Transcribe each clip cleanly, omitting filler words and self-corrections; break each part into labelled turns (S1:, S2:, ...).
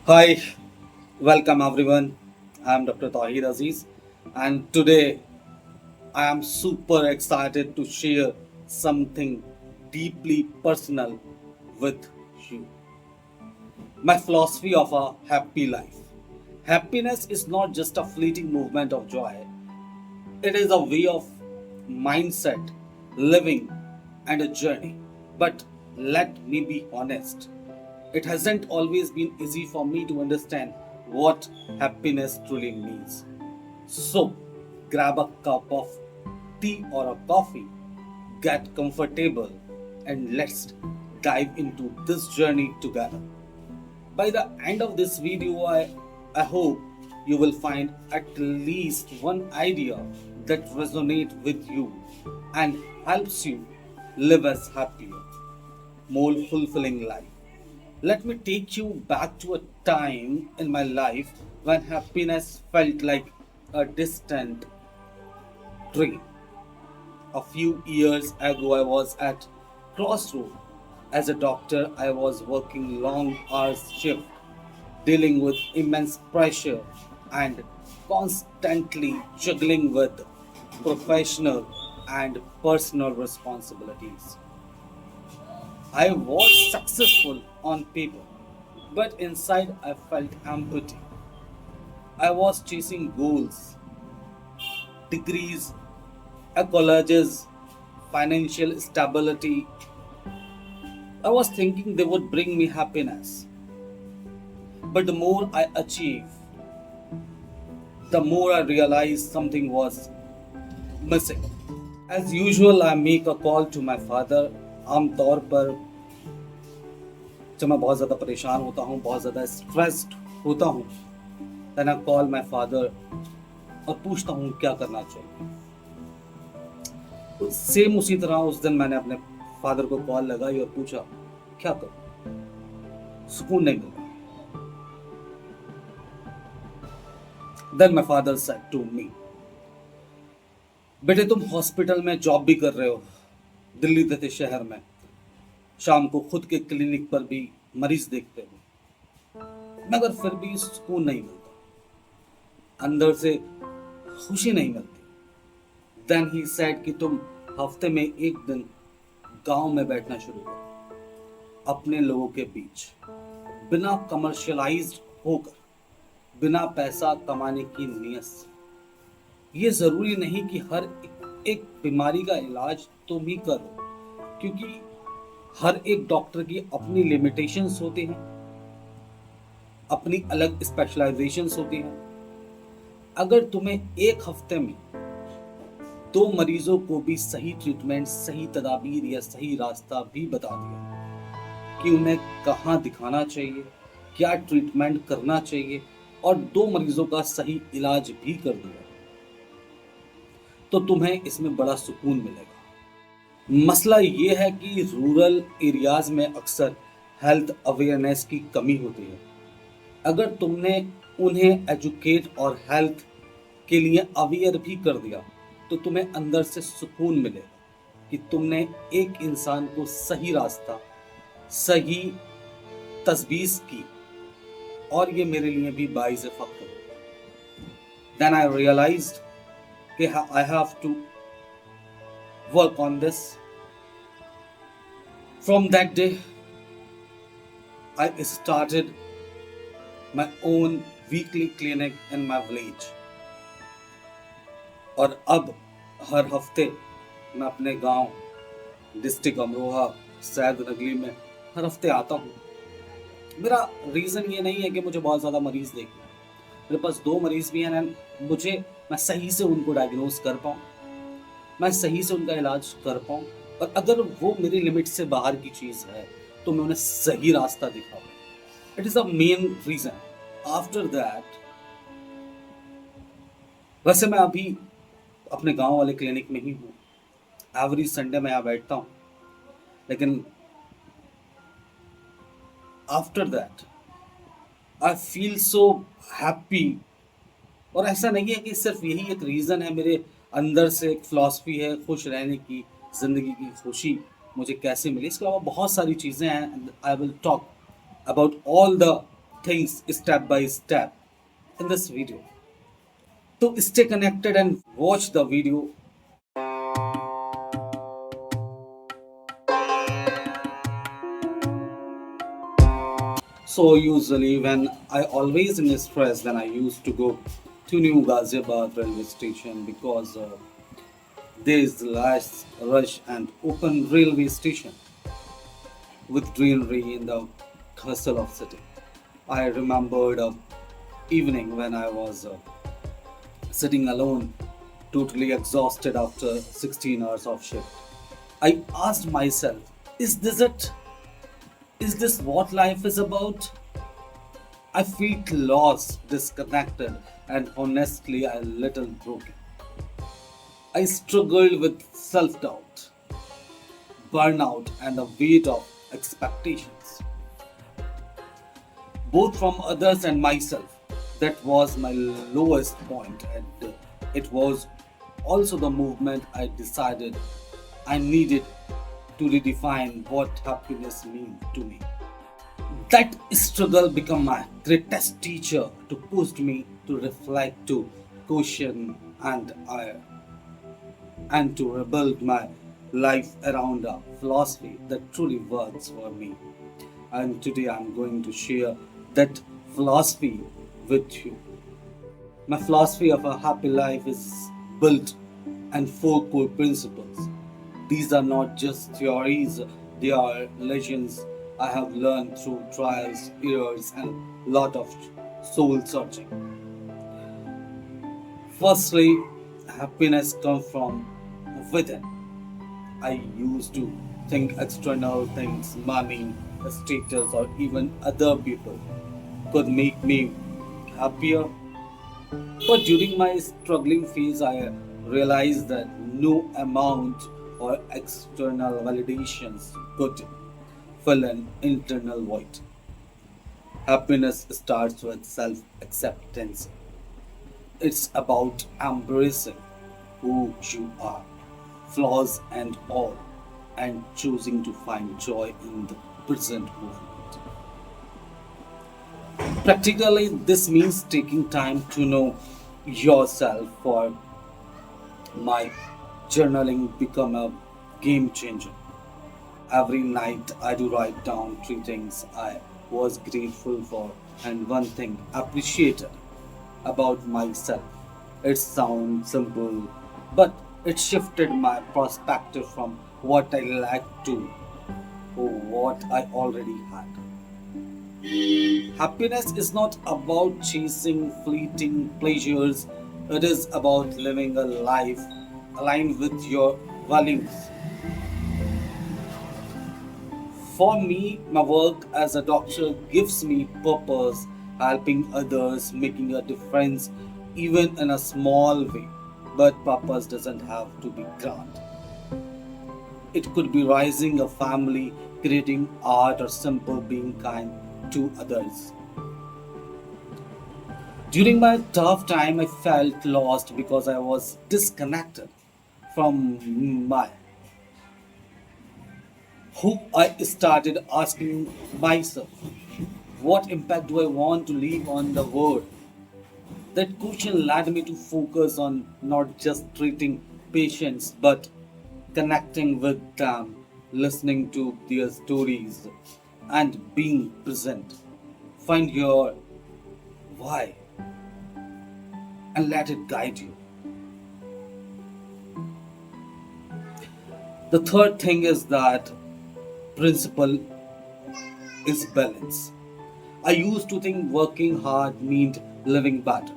S1: Hi, welcome everyone. I'm Dr. Tahir Aziz, and today I am super excited to share something deeply personal with you. My philosophy of a happy life. Happiness is not just a fleeting movement of joy, it is a way of mindset, living, and a journey. But let me be honest, it hasn't always been easy for me to understand what happiness truly means. So, grab a cup of tea or a coffee, get comfortable, and let's dive into this journey together. By the end of this video, I hope you will find at least one idea that resonates with you and helps you live a happier, more fulfilling life. Let me take you back to a time in my life when happiness felt like a distant dream. A few years ago, I was at crossroad. As a doctor, I was working long hours shift, dealing with immense pressure and constantly juggling with professional and personal responsibilities. I was successful on paper, but inside I felt empty. I was chasing goals, degrees, accolades, financial stability. I was thinking they would bring me happiness. But the more I achieved, the more I realized something was missing. As usual, I make a call to my father. आमतौर पर जब मैं बहुत ज़्यादा परेशान होता हूँ, बहुत ज़्यादा स्ट्रेस्ड होता हूँ, then I call my father और पूछता हूँ क्या करना चाहिए. सेम उसी तरह उस दिन मैंने अपने फादर को कॉल लगाई और पूछा क्या करूं, सुकून नहीं मिल रहा. Then my father said to me, बेटे तुम हॉस्पिटल में जॉब भी कर रहे हो, दिल्ली जैसे शहर में, शाम को खुद के क्लिनिक पर भी मरीज देखते हो, मगर फिर भी सुकून नहीं मिलता, अंदर से खुशी नहीं मिलती. देन ही सेड कि तुम हफ्ते में एक दिन गांव में बैठना शुरू करो, अपने लोगों के बीच, बिना कमर्शियलाइज्ड होकर, बिना पैसा कमाने की नीयत से. ये जरूरी नहीं कि हर एक बीमारी का इलाज तुम ही करो, क्योंकि हर एक डॉक्टर की अपनी लिमिटेशंस होती हैं, अपनी अलग स्पेशलाइजेशंस होती हैं. अगर तुम्हें एक हफ्ते में दो मरीजों को भी सही ट्रीटमेंट, सही तदाबीर या सही रास्ता भी बता दिया कि उन्हें कहाँ दिखाना चाहिए, क्या ट्रीटमेंट करना चाहिए, और दो मरीजों का सही इलाज भी कर दिया, तो तुम्हें इसमें बड़ा सुकून मिलेगा. मसला ये है कि रूरल एरियाज में अक्सर हेल्थ अवेयरनेस की कमी होती है. अगर तुमने उन्हें एजुकेट और हेल्थ के लिए अवेयर भी कर दिया, तो तुम्हें अंदर से सुकून मिलेगा कि तुमने एक इंसान को सही रास्ता, सही तजवीज़ की, और ये मेरे लिए भी बाइज़ फ़ख्र है. देन आई रियलाइज्ड कि I have to work on this. From that day I started my own weekly clinic in my village. और अब हर हफ्ते मैं अपने गांव, डिस्ट्रिक्ट अमरोहा, सैद नगली में हर हफ्ते आता हूँ. मेरा रीज़न ये नहीं है कि मुझे बहुत ज़्यादा मरीज़ देखना है. मेरे पास दो मरीज़ भी हैं, मैं सही से उनको डायग्नोज कर पाऊँ, मैं सही से उनका इलाज कर पाऊँ, और अगर वो मेरी लिमिट से बाहर की चीज़ है तो मैं उन्हें सही रास्ता दिखाऊँ. It is a main reason. After that, वैसे मैं अभी अपने गांव वाले क्लिनिक में ही हूँ, एवरी संडे मैं यहाँ बैठता हूँ, लेकिन after that I feel so happy. और ऐसा नहीं है कि सिर्फ यही एक रीज़न है, मेरे अंदर से एक फ़िलासफ़ी है खुश रहने की, ज़िंदगी की खुशी मुझे कैसे मिली. इसके अलावा बहुत सारी चीज़ें हैं. I will talk about all the things step by step in this video. So stay connected and watch the video. So usually when I always in stress, then I used to go to New Ghaziabad railway station because there is less rush and open railway station with greenery in the hustle of city. I remembered a evening when I was sitting alone, totally exhausted after 16 hours of shift. I asked myself, is this it? Is this what life is about? I felt lost, disconnected, and honestly a little broken. I struggled with self doubt, burnout, and the weight of expectations, both from others and myself. That was my lowest point, and it was also the movement I decided I needed to redefine what happiness means to me. That struggle became my greatest teacher to push me to reflect, to question, and to rebuild my life around a philosophy that truly works for me. And today I'm going to share that philosophy with you. My philosophy of a happy life is built on four core principles. These are not just theories, they are legends I have learned through trials, errors, and lot of soul searching. Firstly, happiness comes from within. I used to think external things, money, status, or even other people could make me happier. But during my struggling phase, I realized that no amount or external validations could fill an internal void. Happiness starts with self acceptance. It's about embracing who you are, flaws and all, and choosing to find joy in the present moment. Practically, this means taking time to know yourself. For my journaling become a game changer. Every night I do write down three things I was grateful for and one thing appreciated about myself. It sounds simple, but it shifted my perspective from what I lacked to what I already had. Happiness is not about chasing fleeting pleasures, it is about living a life aligned with your values. For me, my work as a doctor gives me purpose, helping others, making a difference, even in a small way. But purpose doesn't have to be grand. It could be raising a family, creating art, or simple being kind to others. During my tough time, I felt lost because I was disconnected from my who. I started asking myself, what impact do I want to leave on the world? That question led me to focus on not just treating patients but connecting with them, listening to their stories, and being present. Find your why and let it guide you. The third thing is that principle is balance. I used to think working hard meant living better.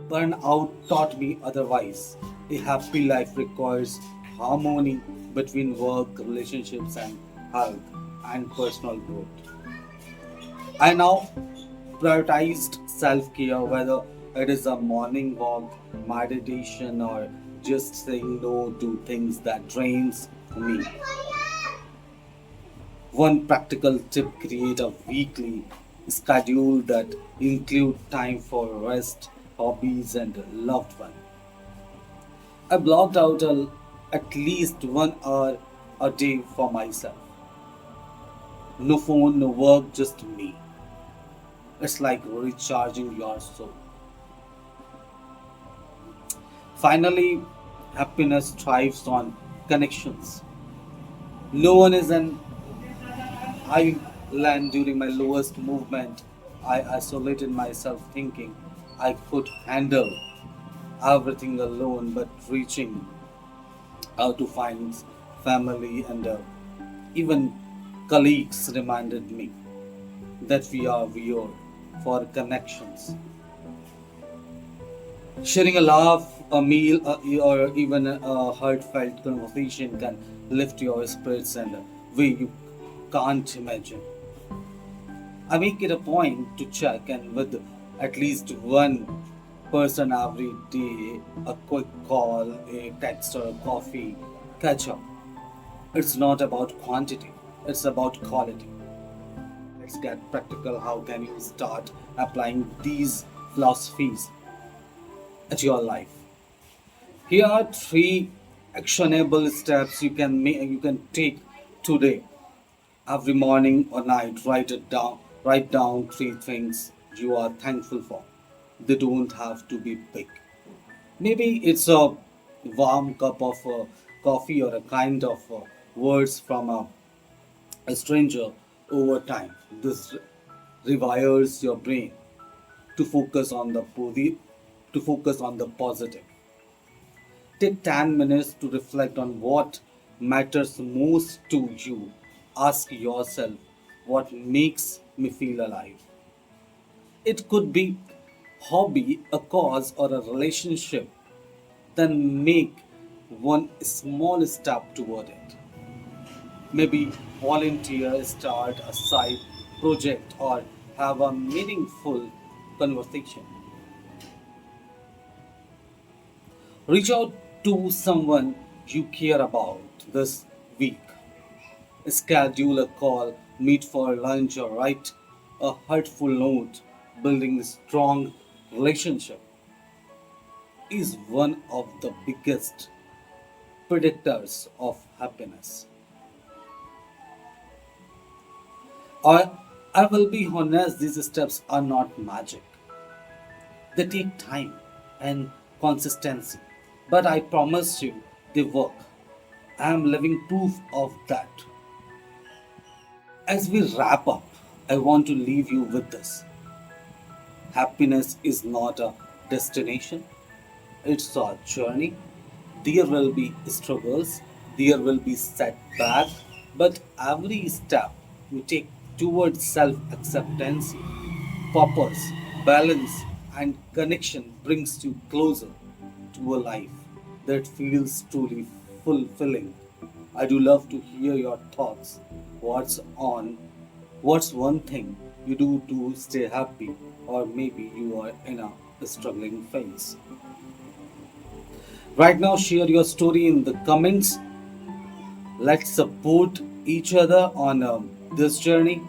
S1: Burnout taught me otherwise. A happy life requires harmony between work, relationships, and health and personal growth. I now prioritized self care, whether it is a morning walk, meditation, or just saying no to things that drains me. One practical tip: create a weekly schedule that include time for rest, hobbies, and loved one. I blocked out at least 1 hour a day for myself. No phone, no work, just me. It's like recharging your soul. Finally, happiness thrives on connections. No one is an island during my lowest movement. I isolated myself thinking I could handle everything alone, but reaching out to find family and even colleagues reminded me that we are weird for connections. Sharing a laugh, a meal, or even a heartfelt conversation can lift your spirits in a way you can't imagine. I make it a point to check in with at least one person every day, a quick call, a text, or a coffee catch up. It's not about quantity, it's about quality. Let's get practical. How can you start applying these philosophies at your life? Here are three actionable steps you can take today. Every morning or night, write it down. Write down three things you are thankful for. They don't have to be big. Maybe it's a warm cup of coffee or a kind of words from a stranger over time. This rewires your brain to focus on the positive. Take 10 minutes to reflect on what matters most to you. Ask yourself what makes me feel alive. It could be hobby, a cause or a relationship. Then make one small step toward it. Maybe volunteer, start a side project or have a meaningful conversation. Reach out to someone you care about this week. Schedule a call, meet for lunch, or write a heartful note. Building a strong relationship is one of the biggest predictors of happiness. I, I will be honest, these steps are not magic. They take time and consistency. But I promise you, they work. I am living proof of that. As we wrap up, I want to leave you with this. Happiness is not a destination, it's a journey. There will be struggles, there will be setbacks, but every step you take towards self acceptance, purpose, balance, and connection brings you closer to a life that feels truly fulfilling. I do love to hear your thoughts. What's on? What's one thing you do to stay happy, or maybe you are in a struggling phase? Right now, share your story in the comments. Let's support each other on this journey.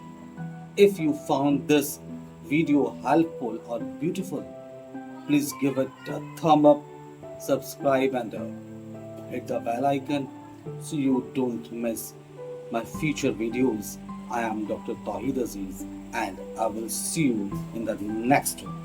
S1: If you found this video helpful or beautiful, please give it a thumb up, subscribe, and hit the bell icon so you don't miss my future videos. I am Dr. Tawhid Aziz, and I will see you in the next one.